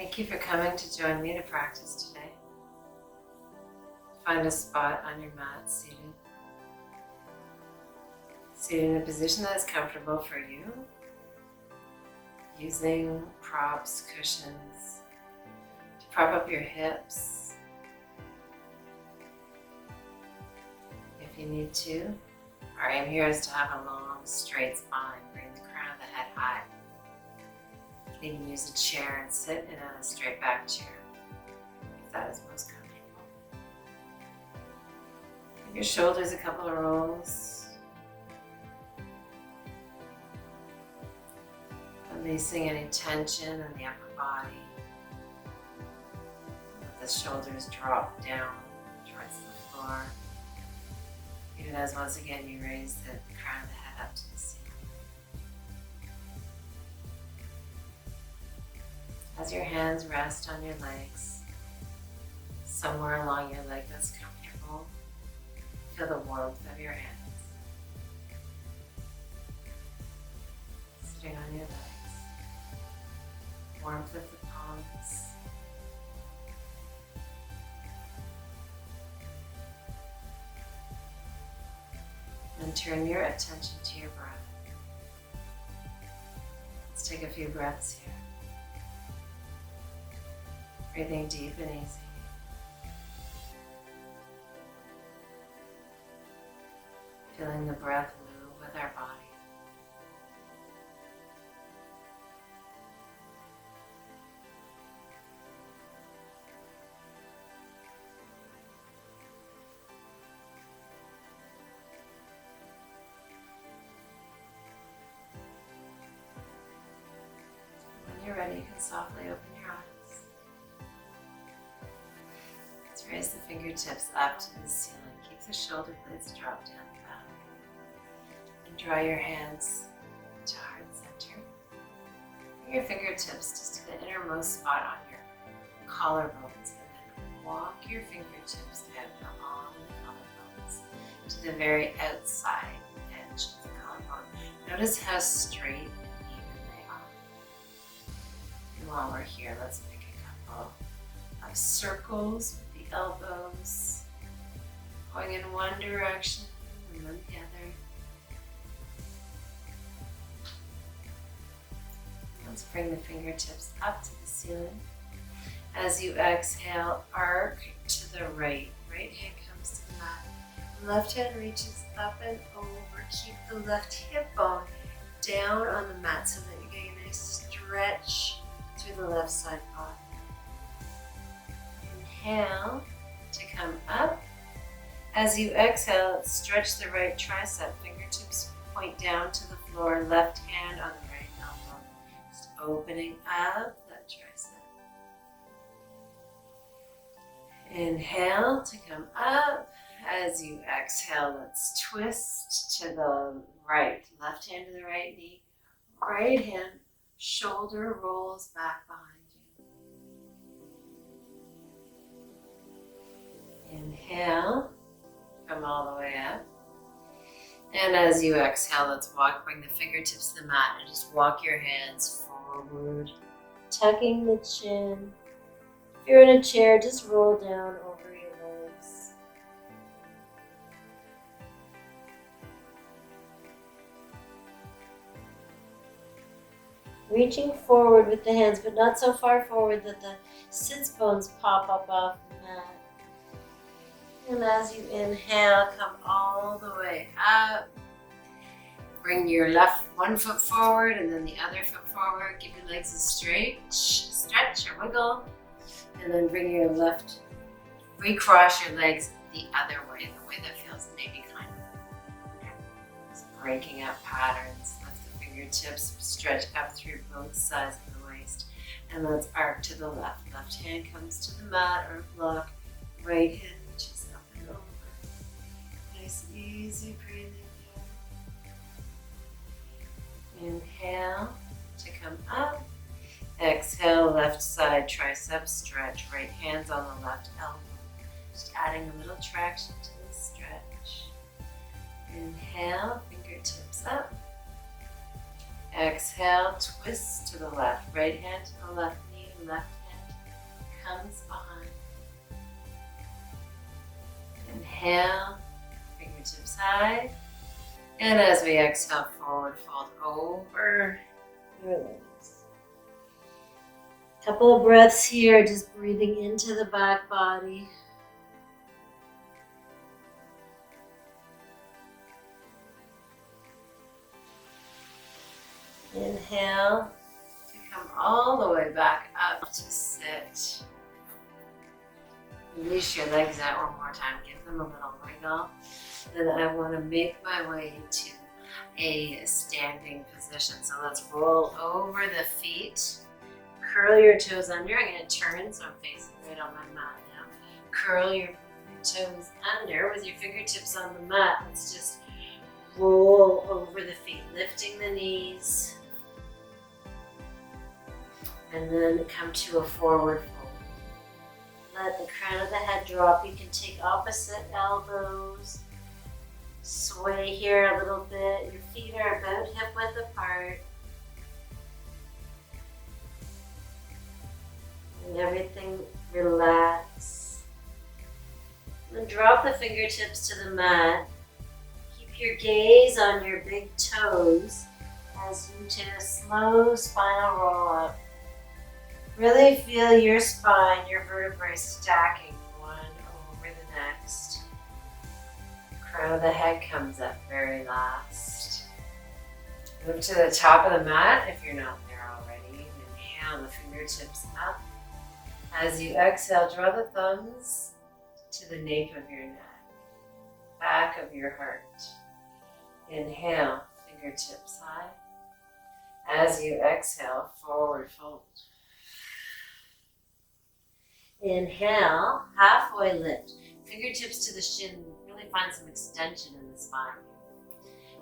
Thank you for coming to join me to practice today. Find a spot on your mat, seated. Seated in a position that is comfortable for you, using props, cushions to prop up your hips. If you need to, our aim here is to have a long, straight spine. Bring the crown of the head high. You can even use a chair and sit in a straight back chair if that is most comfortable. Give your shoulders a couple of rolls, releasing any tension in the upper body. Let the shoulders drop down towards the floor, even as once again you raise the crown of the head up to the ceiling. As your hands rest on your legs, somewhere along your leg that's comfortable, feel the warmth of your hands. Sitting on your legs, warmth of the palms. And turn your attention to your breath. Let's take a few breaths here. Breathing deep and easy. Feeling the breath move with our body. When you're ready, you can softly open your eyes. Let's raise the fingertips up to the ceiling. Keep the shoulder blades dropped down the back. And draw your hands to heart center. Bring your fingertips just to the innermost spot on your collarbones. And then walk your fingertips out along the collarbones to the very outside edge of the collarbone. Notice how straight and even they are. And while we're here, let's make a couple of circles with the elbows, going in one direction and then the other. Let's bring the fingertips up to the ceiling. As you exhale, arc to the right. Right hand comes to the mat. Left hand reaches up and over. Keep the left hip bone down on the mat so that you're getting a nice stretch through the left side body. Inhale to come up. As you exhale, stretch the right tricep. Fingertips point down to the floor. Left hand on the right elbow. Just opening up that tricep. Inhale to come up. As you exhale, let's twist to the right. Left hand to the right knee. Right hand, shoulder rolls back behind you. Inhale, come all the way up. And as you exhale, let's bring the fingertips to the mat and just walk your hands forward, tucking the chin. If you're in a chair, just roll down over your legs. Reaching forward with the hands, but not so far forward that the sits bones pop up off the mat. And as you inhale, come all the way up. Bring your left one foot forward and then the other foot forward. Give your legs a stretch or wiggle. And then bring your left, recross your legs the other way, the way that feels maybe kind of breaking up patterns. Lift the fingertips, stretch up through both sides of the waist. And let's arc to the left. Left hand comes to the mat or block. Right hand reaches up and over. Nice, easy breathing here. Inhale to come up. Exhale, left side tricep stretch. Right hand's on the left elbow. Just adding a little traction to the stretch. Inhale, fingertips up. Exhale, twist to the left. Right hand to the left knee, left hand comes behind. Inhale, fingertips high. And as we exhale, forward fold over your legs. Couple of breaths here, just breathing into the back body. Inhale to come all the way back up to sit. Release your legs out one more time. Give them a little wiggle. Then I want to make my way to a standing position. So let's roll over the feet. Curl your toes under. I'm going to turn so I'm facing right on my mat now. Curl your toes under with your fingertips on the mat. Let's just roll over the feet, lifting the knees. And then come to a forward fold. Let the crown of the head drop. You can take opposite elbows. Sway here a little bit. Your feet are about hip width apart. And everything relax. And drop the fingertips to the mat. Keep your gaze on your big toes as you take a slow spinal roll up. Really feel your spine, your vertebrae stacking one over the next. Crown of the head comes up very last. Move to the top of the mat if you're not there already. Inhale the fingertips up. As you exhale, draw the thumbs to the nape of your neck, back of your heart. Inhale, fingertips high. As you exhale, forward fold. Inhale, halfway lift. Fingertips to the shin. Really find some extension in the spine.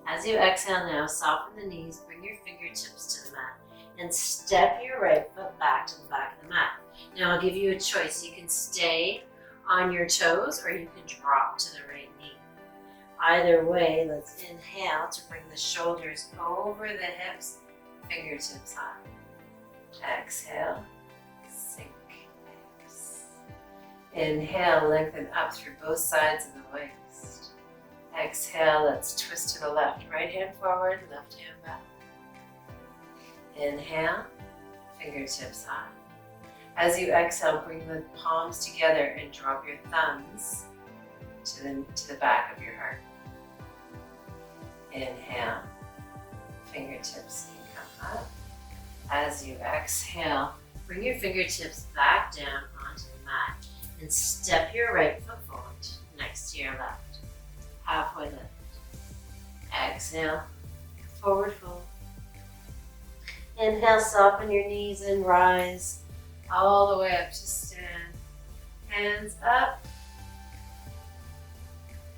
As you exhale now, soften the knees. Bring your fingertips to the mat. And step your right foot back to the back of the mat. Now I'll give you a choice. You can stay on your toes or you can drop to the right knee. Either way, let's inhale to bring the shoulders over the hips. Fingertips high. Exhale. Sink. Inhale, lengthen up through both sides of the waist. Exhale, let's twist to the left. Right hand forward, left hand back. Inhale, fingertips high. As you exhale, bring the palms together and drop your thumbs to the back of your heart. Inhale, fingertips can come up. As you exhale, bring your fingertips back down onto the mat. And step your right foot forward next to your left. Halfway lift. Exhale, forward fold. Inhale, soften your knees and rise all the way up to stand. Hands up.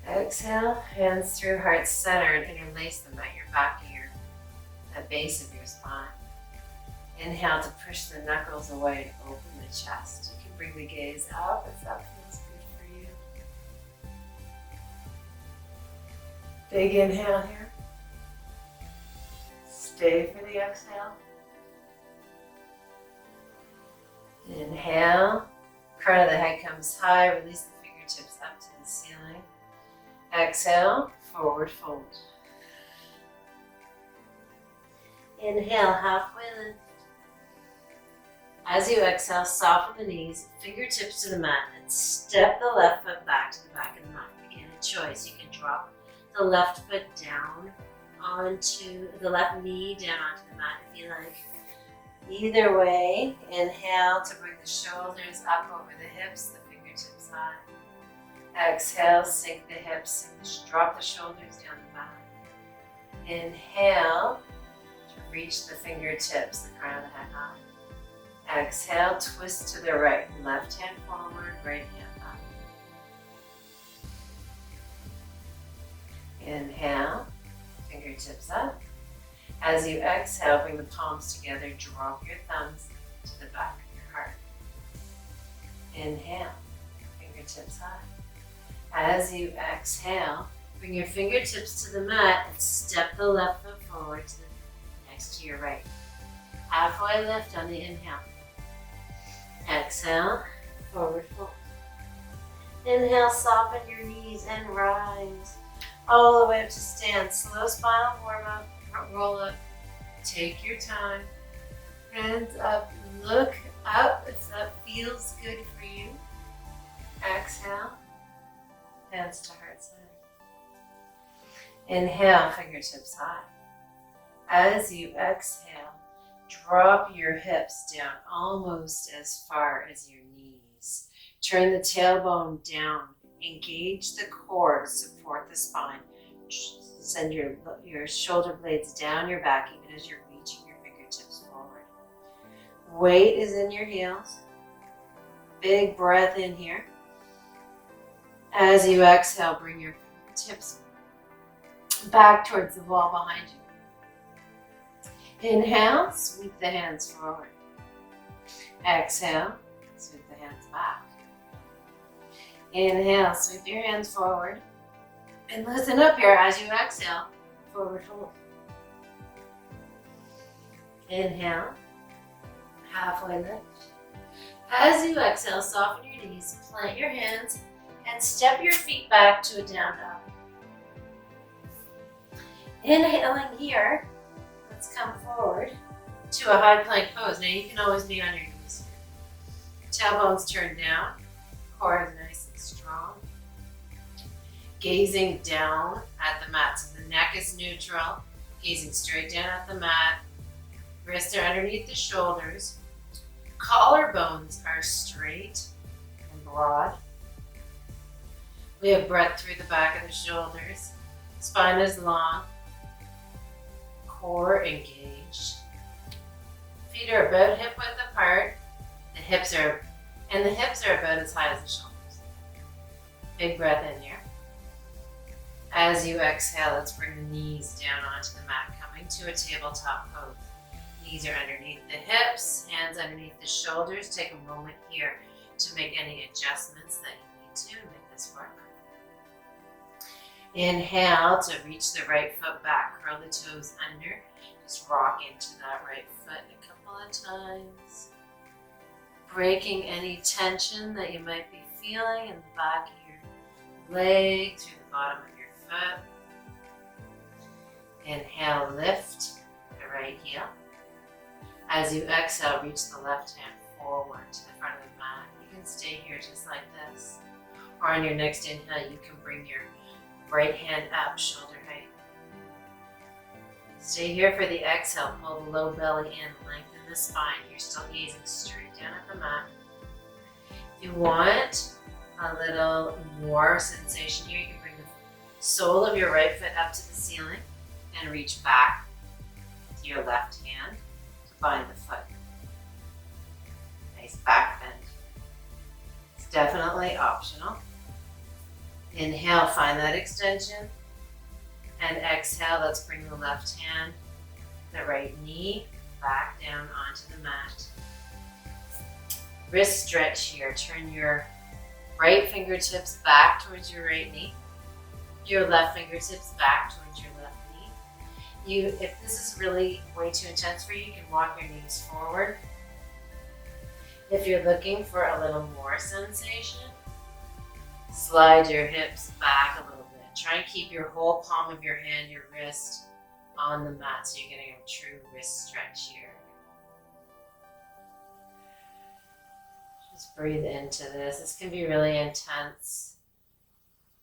Exhale, hands through heart center and interlace them at your back ear, the base of your spine. Inhale to push the knuckles away and open the chest. Bring the gaze up if that feels good for you. Big inhale here. Stay for the exhale. Inhale. Crown of the head comes high. Release the fingertips up to the ceiling. Exhale. Forward fold. Inhale. Halfway lift. As you exhale, soften the knees, fingertips to the mat, and step the left foot back to the back of the mat. Again, a choice. You can drop the left foot down onto the left knee down onto the mat if you like. Either way, inhale to bring the shoulders up over the hips, the fingertips high. Exhale, sink the hips, drop the shoulders down the back. Inhale to reach the fingertips, the crown of the head high. Exhale, twist to the right. Left hand forward, right hand back. Inhale, fingertips up. As you exhale, bring the palms together, drop your thumbs to the back of your heart. Inhale, fingertips high. As you exhale, bring your fingertips to the mat and step the left foot forward next to your right. Halfway lift on the inhale. Exhale, forward fold. Inhale, soften your knees and rise. All the way up to stand. Slow spinal warm up, roll up. Take your time. Hands up, look up if that feels good for you. Exhale, hands to heart center. Inhale, fingertips high. As you exhale, drop your hips down almost as far as your knees. Turn the tailbone down. Engage the core to support the spine. Send your shoulder blades down your back even as you're reaching your fingertips forward. Weight is in your heels. Big breath in here. As you exhale, bring your tips back towards the wall behind you. Inhale, sweep the hands forward. Exhale, sweep the hands back. Inhale, sweep your hands forward. And listen up here as you exhale, forward fold. Inhale, halfway lift. As you exhale, soften your knees, plant your hands, and step your feet back to a down dog. Inhaling here, let's come forward to a high plank pose. Now you can always be on your knees. Tailbones turned down, core is nice and strong. Gazing down at the mat, so the neck is neutral, gazing straight down at the mat. Wrists are underneath the shoulders. Collarbones are straight and broad. We have breath through the back of the shoulders. Spine is long. Core engaged. Feet are about hip width apart. The hips are about as high as the shoulders. Big breath in here. As you exhale, let's bring the knees down onto the mat, coming to a tabletop pose. Knees are underneath the hips, hands underneath the shoulders. Take a moment here to make any adjustments that you need to make this work. Inhale to reach the right foot back, curl the toes under. Just rock into that right foot a couple of times. Breaking any tension that you might be feeling in the back of your leg, through the bottom of your foot. Inhale, lift the right heel. As you exhale, reach the left hand forward to the front of the mat. You can stay here just like this. Or on your next inhale, you can bring your right hand up, shoulder height. Stay here for the exhale. Pull the low belly in, lengthen the spine. You're still gazing straight down at the mat. If you want a little more sensation here, you can bring the sole of your right foot up to the ceiling and reach back with your left hand to bind the foot. Nice back bend. It's definitely optional. Inhale, find that extension. And exhale, let's bring the left hand, the right knee, back down onto the mat. Wrist stretch here. Turn your right fingertips back towards your right knee. Your left fingertips back towards your left knee. If this is really way too intense for you, you can walk your knees forward. If you're looking for a little more sensation, slide your hips back a little bit. Try and keep your whole palm of your hand, your wrist, on the mat so you're getting a true wrist stretch here. Just breathe into this. This can be really intense,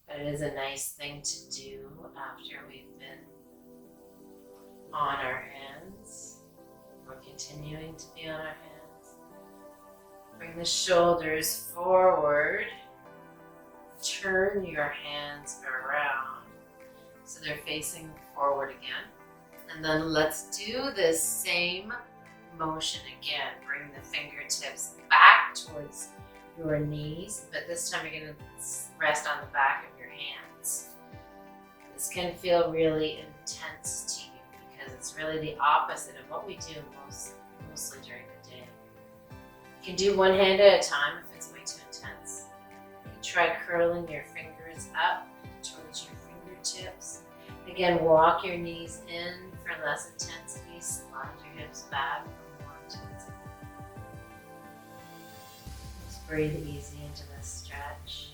but it is a nice thing to do after we've been on our hands. We're continuing to be on our hands. Bring the shoulders forward. Turn your hands around so they're facing forward again. And then let's do this same motion again. Bring the fingertips back towards your knees, but this time you're going to rest on the back of your hands. This can feel really intense to you because it's really the opposite of what we do mostly during the day. You can do one hand at a time if it's way too intense. Try curling your fingers up towards your fingertips. Again, walk your knees in for less intensity. Slide your hips back for more intensity. Breathe easy into this stretch.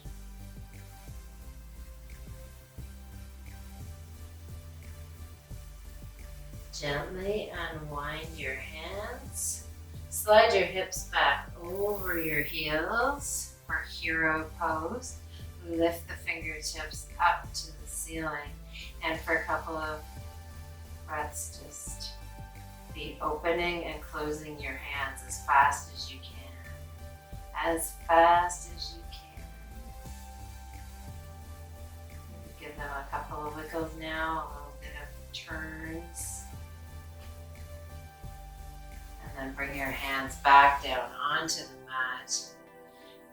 Gently unwind your hands. Slide your hips back over your heels for hero pose. Lift the fingertips up to the ceiling. And for a couple of breaths, just be opening and closing your hands as fast as you can. As fast as you can. Give them a couple of wiggles now, a little bit of turns. And then bring your hands back down onto the mat.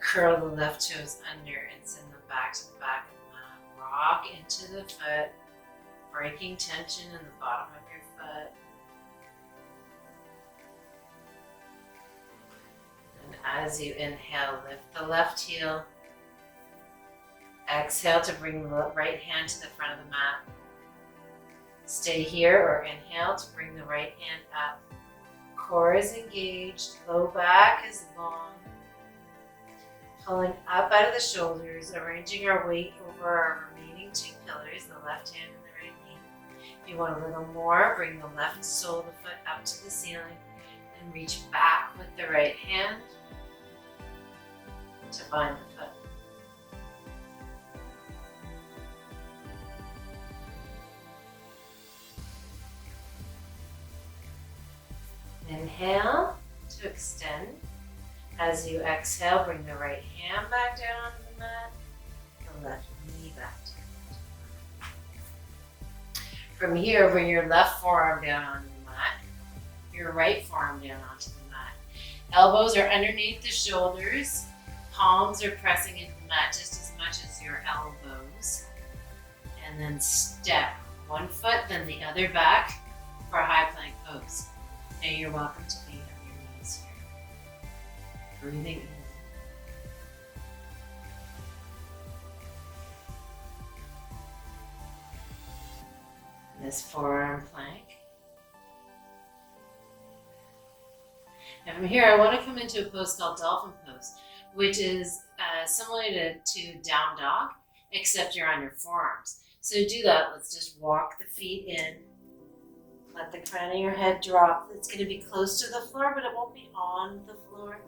Curl the left toes under and send them back to the back of the mat. Rock into the foot, breaking tension in the bottom of your foot. And as you inhale, lift the left heel. Exhale to bring the right hand to the front of the mat. Stay here or inhale to bring the right hand up. Core is engaged, low back is long. Pulling up out of the shoulders, arranging our weight over our remaining two pillars, the left hand and the right knee. If you want a little more, bring the left sole of the foot up to the ceiling and reach back with the right hand to bind the foot. Inhale to extend. As you exhale, bring the right hand back down onto the mat, the left knee back down. From here, bring your left forearm down onto the mat, your right forearm down onto the mat. Elbows are underneath the shoulders, palms are pressing into the mat just as much as your elbows. And then step one foot, then the other back for a high plank pose. Now you're welcome to be on your knees here. Breathing in. This forearm plank. Now from here, I want to come into a pose called dolphin pose, which is similar to down dog, except you're on your forearms. So to do that, let's just walk the feet in. Let the crown of your head drop. It's going to be close to the floor, but it won't be on the floor.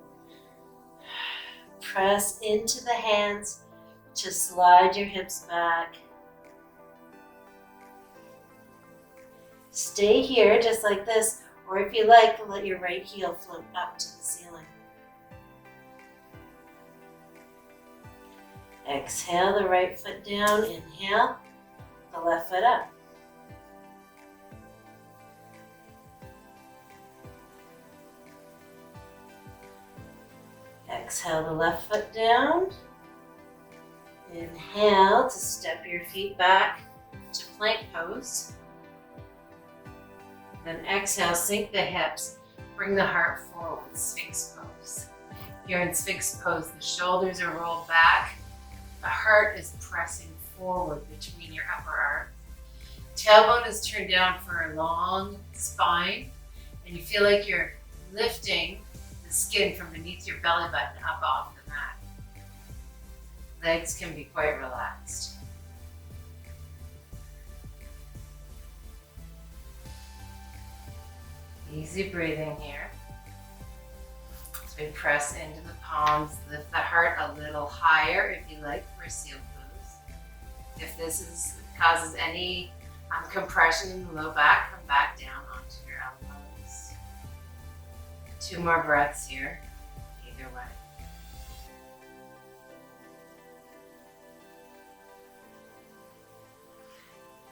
Press into the hands to slide your hips back. Stay here just like this, or if you like, let your right heel float up to the ceiling. Exhale the right foot down. Inhale the left foot up. Exhale the left foot down. Inhale to step your feet back to plank pose. Then exhale, sink the hips, bring the heart forward, Sphinx pose. Here in Sphinx pose, the shoulders are rolled back, the heart is pressing forward between your upper arms. Tailbone is turned down for a long spine, and you feel like you're lifting the skin from beneath your belly button up off the mat. Legs can be quite relaxed. Easy breathing here. As we press into the palms, lift the heart a little higher if you like for a seal pose. If this causes any compression in the low back, come back down onto your elbows. 2 more breaths here, either way.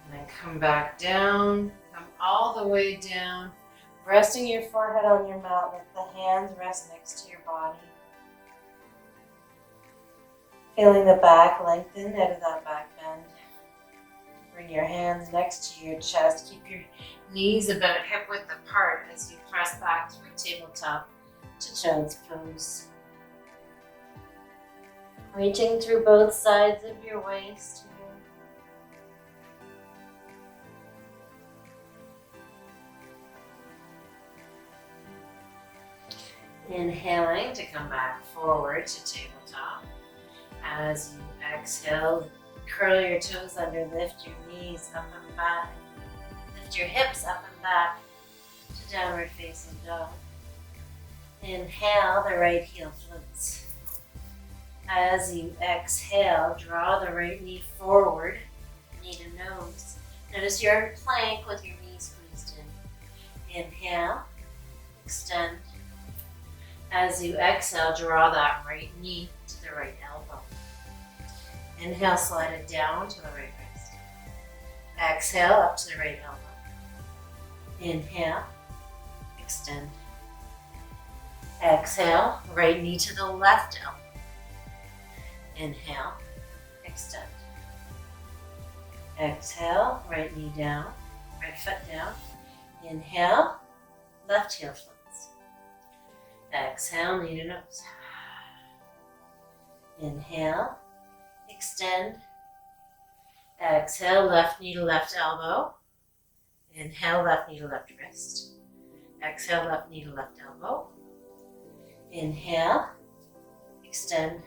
And then come back down, come all the way down. Resting your forehead on your mat, let the hands rest next to your body. Feeling the back lengthen out of that back bend. Bring your hands next to your chest. Keep your knees about hip width apart as you press back through tabletop to child's pose. Reaching through both sides of your waist. Inhaling to come back forward to tabletop. As you exhale, curl your toes under, lift your knees up and back. Lift your hips up and back to downward facing dog. Inhale, the right heel floats. As you exhale, draw the right knee forward, knee to nose. Notice you're in plank with your knees squeezed in. Inhale, extend. As you exhale, draw that right knee to the right elbow. Inhale, slide it down to the right wrist. Exhale, up to the right elbow. Inhale, extend. Exhale, right knee to the left elbow. Inhale, extend. Exhale, right knee down, right foot down. Inhale, left heel floats. Exhale, knee to nose. Inhale, extend. Exhale, left knee to left elbow. Inhale, left knee to left wrist. Exhale, left knee to left elbow. Inhale, extend.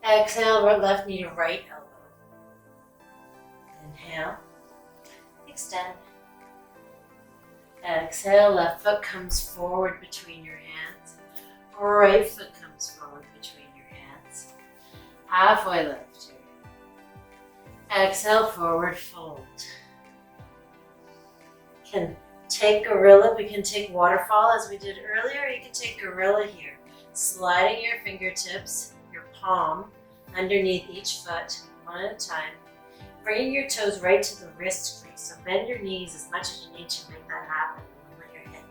Exhale, left knee to right elbow. Inhale, extend. Exhale, left foot comes forward between your hands. Right foot comes forward between your hands. Halfway lift here. Exhale, forward fold. Can take gorilla, we can take waterfall as we did earlier. You can take gorilla here. Sliding your fingertips, your palm, underneath each foot, one at a time. Bringing your toes right to the wrist crease. So bend your knees as much as you need to make that happen. And let your head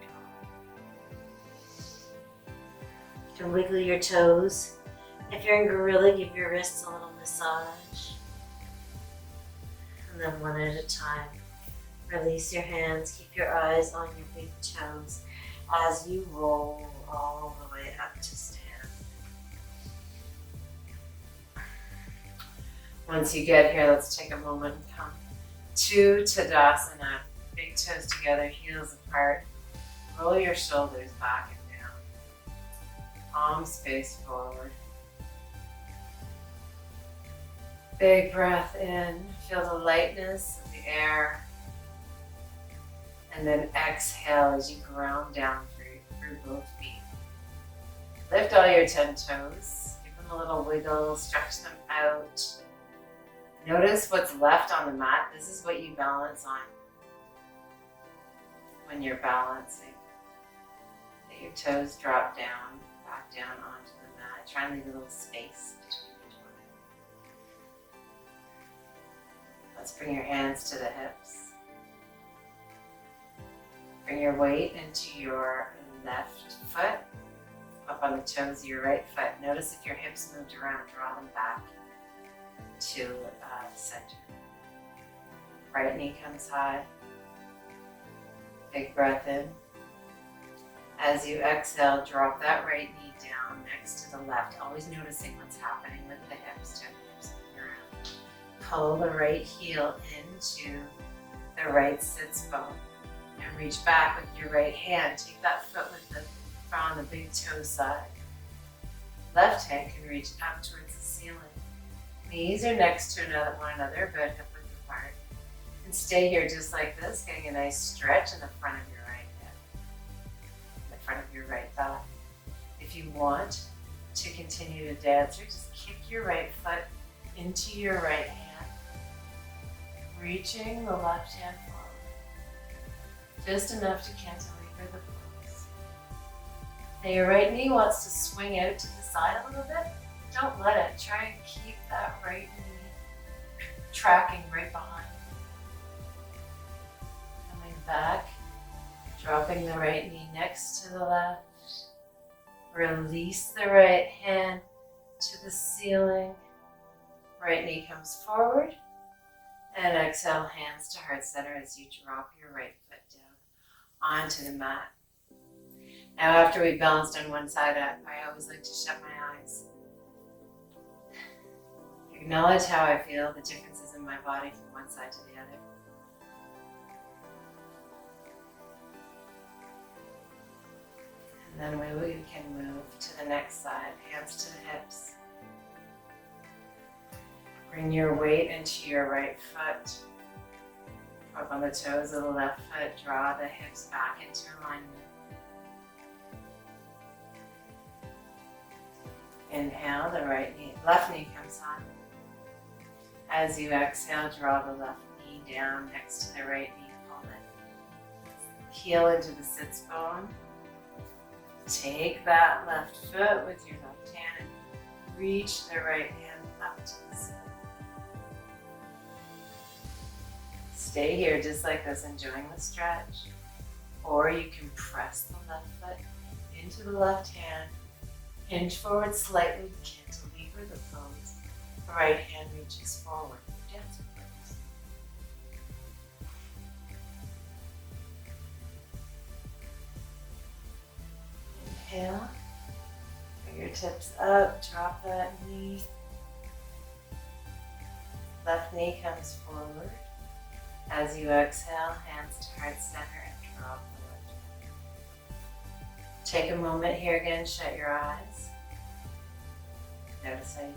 go. You can wiggle your toes. If you're in gorilla, give your wrists a little massage. And then one at a time. Release your hands. Keep your eyes on your big toes as you roll all the way up to stand. Once you get here, let's take a moment and come to Tadasana. Big toes together, heels apart. Roll your shoulders back and down. Palms face forward. Big breath in. Feel the lightness of the air. And then exhale as you ground down through both feet. Lift all your 10 toes. Give them a little wiggle, stretch them out. Notice what's left on the mat. This is what you balance on when you're balancing. Let your toes drop down, back down onto the mat. Try and leave a little space between each one. Let's bring your hands to the hips. Bring your weight into your left foot, up on the toes of your right foot. Notice if your hips moved around, draw them back to the center. Right knee comes high. Big breath in. As you exhale, drop that right knee down next to the left. Always noticing what's happening with the hips. Turn the hips around. Pull the right heel into the right sits bone. And reach back with your right hand. Take that foot with the front on the big toe side. Left hand can reach up towards the ceiling. Knees are next to one another, about hip width apart. And stay here just like this, getting a nice stretch in the front of your right hip, the front of your right thigh. If you want to continue to dance, or just kick your right foot into your right hand, reaching the left hand forward, just enough to cantilever the pose. Now your right knee wants to swing out to the side a little bit. Don't let it. Try and keep that right knee tracking right behind. Coming back, dropping the right knee next to the left. Release the right hand to the ceiling. Right knee comes forward. And exhale, hands to heart center as you drop your right foot down onto the mat. Now after we've balanced on one side, I always like to shut my eyes. Acknowledge how I feel, the differences in my body from one side to the other. And then we can move to the next side, hands to the hips. Bring your weight into your right foot. Up on the toes of the left foot, draw the hips back into alignment. Inhale, the left knee comes on. As you exhale, draw the left knee down next to the right knee, pull it. Heel into the sits bone. Take that left foot with your left hand and reach the right hand up to the ceiling. Stay here just like this, enjoying the stretch. Or you can press the left foot into the left hand, hinge forward slightly, cantilever the pose. The right hand reaches forward. Dancer pose. Inhale. Fingertips up, drop that knee. Left knee comes forward. As you exhale, hands to heart center and drop the left. Take a moment here again, shut your eyes. Notice how you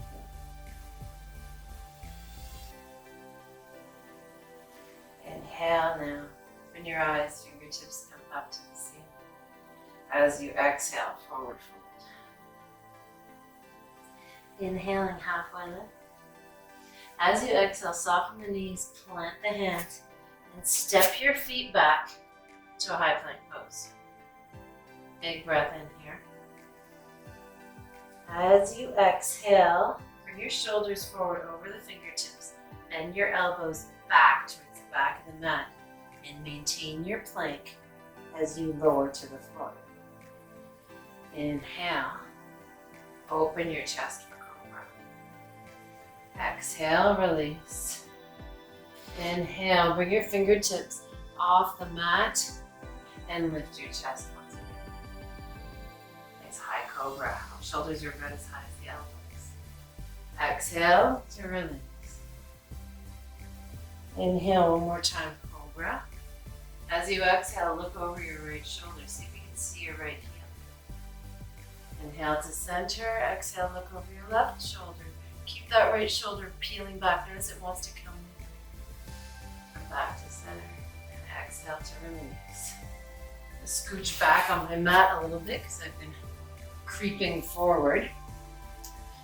feel. Inhale now. Open your eyes, fingertips come up to the ceiling. As you exhale, forward fold. Inhaling halfway lift. As you exhale, soften the knees, plant the hands, and step your feet back to a high plank pose. Big breath in here. As you exhale, bring your shoulders forward over the fingertips, bend your elbows back towards the back of the mat, and maintain your plank as you lower to the floor. Inhale, open your chest for cobra. Exhale, release. Inhale, bring your fingertips off the mat and lift your chest once again. Nice high cobra. Shoulders are about as high as the elbows. Exhale to release. Inhale one more time, cobra. As you exhale, look over your right shoulder. See if you can see your right heel. Inhale to center. Exhale, look over your left shoulder. Keep that right shoulder peeling back. Notice it wants to come back to center. And exhale to release. I'll scooch back on my mat a little bit because I've been creeping forward.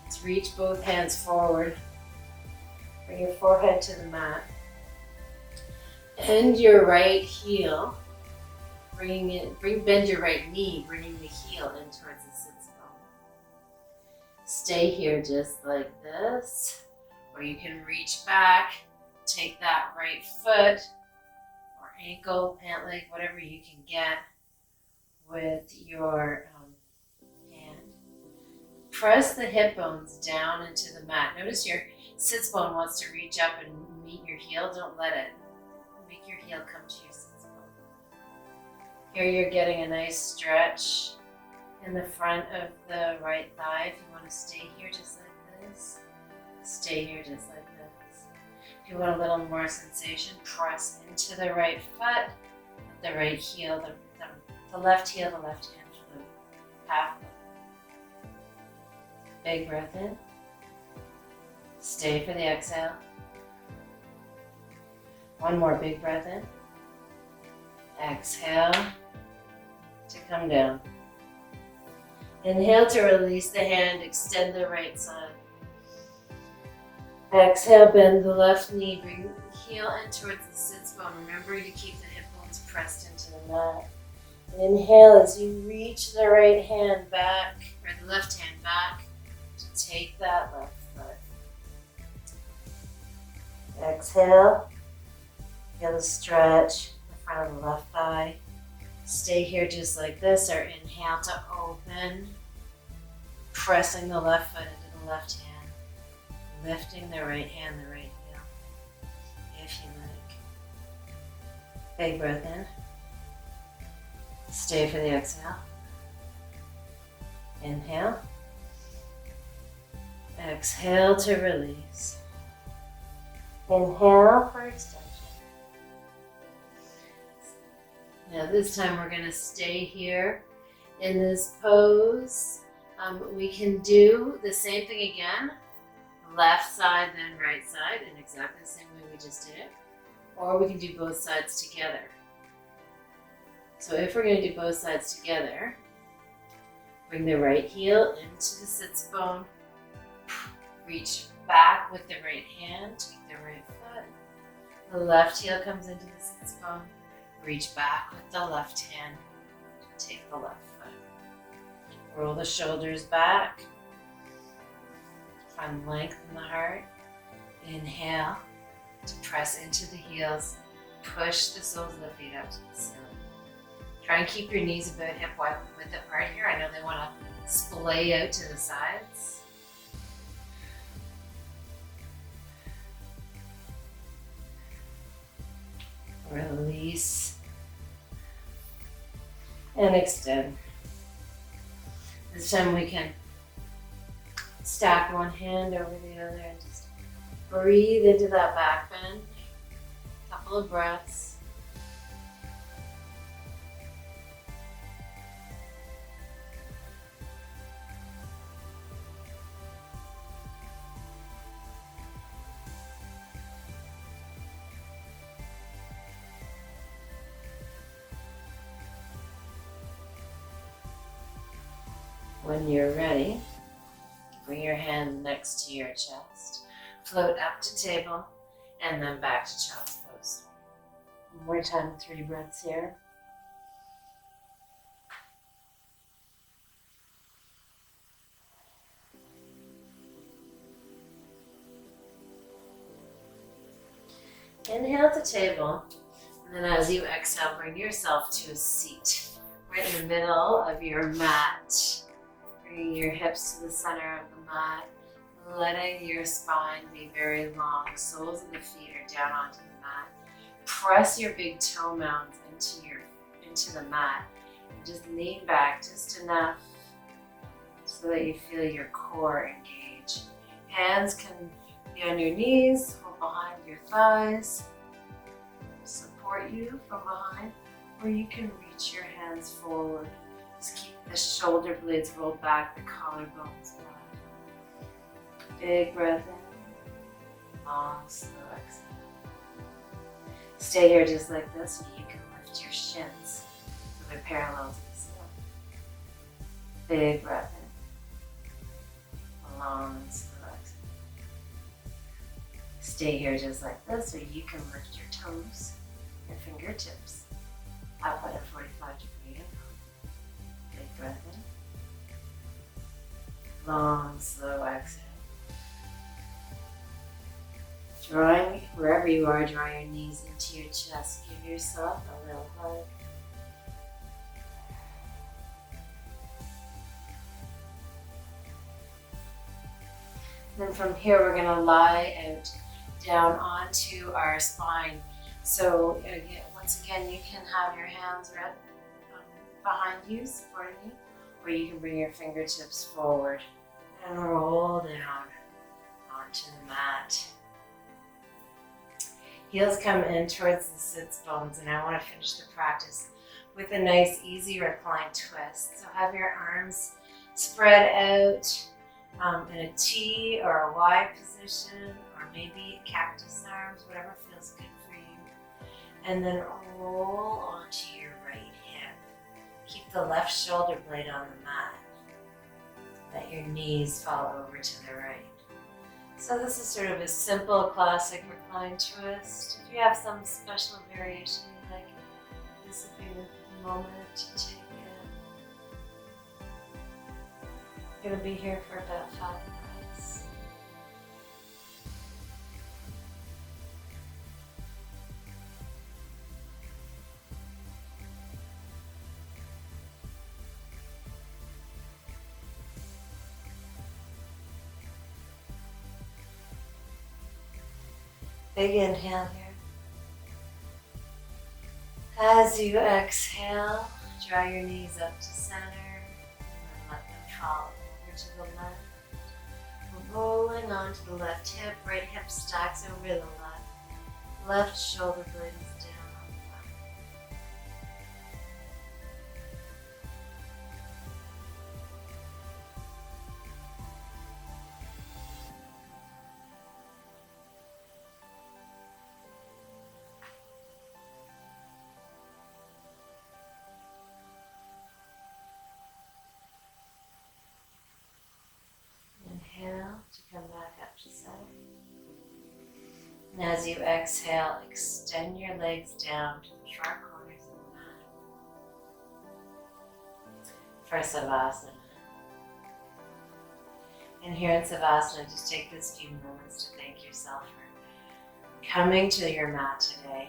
Let's reach both hands forward. Bring your forehead to the mat. Bend your right heel. Bend your right knee, bringing the heel in towards the sits bone. Stay here just like this. Or you can reach back, take that right foot or ankle, pant leg, whatever you can get with your hand. Press the hip bones down into the mat. Notice your sits bone wants to reach up and meet your heel. Don't let it. Make your heel come to your sits bone. Here you're getting a nice stretch in the front of the right thigh. If you want to stay here just like this, stay here just like this. If you want a little more sensation, press into the right foot, the right heel, the left heel, the left hand for the half. Big breath in. Stay for the exhale. One more big breath in. Exhale to come down. Inhale to release the hand, extend the right side. Exhale, bend the left knee, bring the heel in towards the sits bone. Remember to keep the hip bones pressed into the mat. Inhale as you reach the right hand back, or the left hand back, to take that left foot. Exhale, feel the stretch in the front of the left thigh. Stay here just like this, or inhale to open, pressing the left foot into the left hand, lifting the right hand, the right heel, if you like. Big breath in. Stay for the exhale. Inhale. Exhale to release. Inhale for extension. Now this time we're going to stay here In this pose, we can do the same thing again, left side then right side in exactly the same way we just did it, or we can do both sides together. So if we're going to do both sides together, bring the right heel into the sits bone, reach back with the right hand, take the right foot, the left heel comes into the sits bone, reach back with the left hand, take the left foot. Roll the shoulders back, find length in the heart. Inhale to press into the heels, push the soles of the feet up to the ceiling. Try and keep your knees about hip width apart here. I know they want to splay out to the sides. Release and extend. This time we can stack one hand over the other and just breathe into that back bend. A couple of breaths. When you're ready, bring your hand next to your chest, float up to table, and then back to child's pose. One more time, 3 breaths here. Inhale to table, and then as you exhale, bring yourself to a seat right in the middle of your mat. Bringing your hips to the center of the mat, letting your spine be very long. Soles of the feet are down onto the mat. Press your big toe mounds into the mat. And just lean back just enough so that you feel your core engage. Hands can be on your knees, hold behind your thighs, support you from behind, or you can reach your hands forward. Just keep the shoulder blades rolled back, the collarbones back. Big breath in, long, slow exhale. Stay here just like this so you can lift your shins so they're parallel to the ceiling. Big breath in, long and slow exhale. Stay here just like this so you can lift your toes, your fingertips up at a 45-degree angle. Big breath in. Long, slow exhale. Drawing, wherever you are, draw your knees into your chest. Give yourself a little hug. Then from here, we're going to lie out down onto our spine. So again, once again, you can have your hands behind you, supporting you, or you can bring your fingertips forward and roll down onto the mat. Heels come in towards the sits bones, and I want to finish the practice with a nice, easy recline twist. So have your arms spread out in a T or a Y position, or maybe cactus arms, whatever feels good for you. And then roll onto your right hip. Keep the left shoulder blade on the mat. Let your knees fall over to the right. So this is sort of a simple, classic recline twist. If you have some special variation you'd like, this would be the moment to take it. I'm going to be here for about 5 breaths. Big inhale here. As you exhale, draw your knees up to center and let them fall over to the left. Rolling onto the left hip, right hip stacks over the left. Left shoulder blade is down on the And as you exhale, extend your legs down to the sharp corners of the mat for Savasana. And here in Savasana, just take this few moments to thank yourself for coming to your mat today,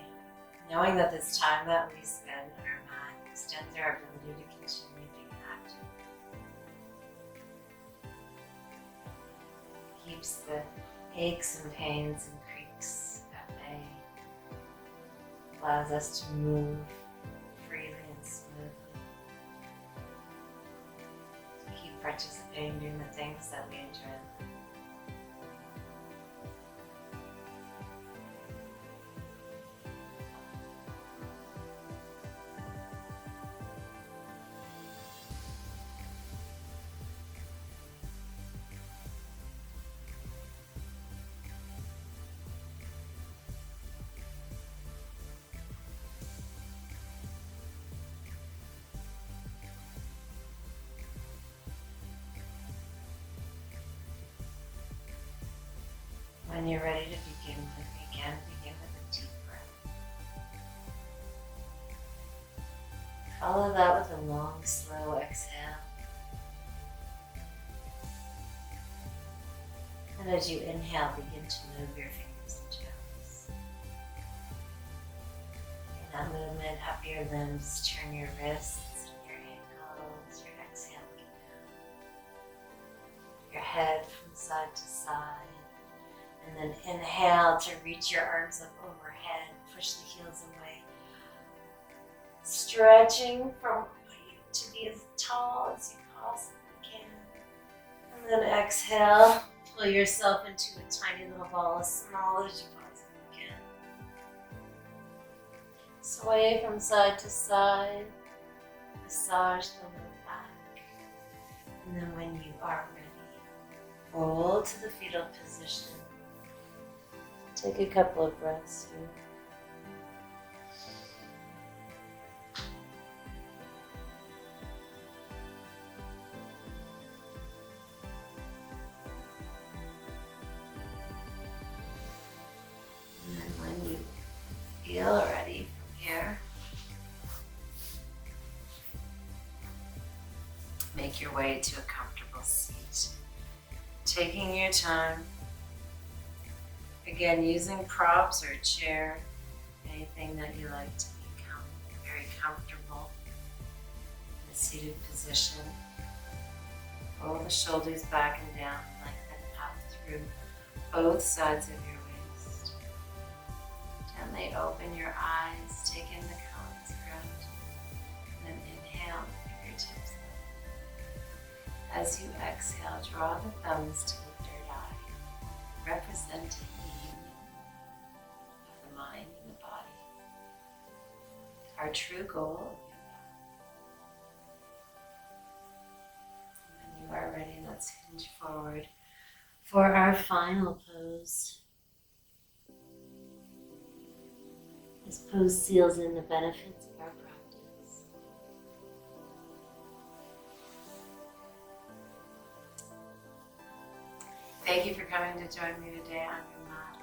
knowing that this time that we spend on our mat extends our ability to continue being active. Keeps the aches and pains and creaks at bay. Allows us to move freely and smoothly. To keep participating in the things that we enjoy. When you're ready to begin with a deep breath. Follow that with a long, slow exhale. And as you inhale, begin to move your fingers and toes. In that movement, up your limbs, turn your wrists, your ankles, your exhale. Your head from side to side. And then inhale to reach your arms up overhead, push the heels away. Stretching from to be as tall as you possibly can. And then exhale, pull yourself into a tiny little ball as small as you possibly can. Sway from side to side, massage the low back. And then when you are ready, roll to the fetal position. Take a couple of breaths here. And then when you feel ready from here, make your way to a comfortable seat. Taking your time. Again, using props or a chair, anything that you like to become very comfortable in a seated position. Roll the shoulders back and down, lengthen up through both sides of your waist. Gently open your eyes, take in the construct, and then inhale, fingertips up. As you exhale, draw the thumbs to the third eye, representing mind and the body. Our true goal. When you are ready, let's hinge forward for our final pose. This pose seals in the benefits of our practice. Thank you for coming to join me today on your mat.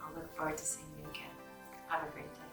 I'll look forward to seeing you again. Have a great day.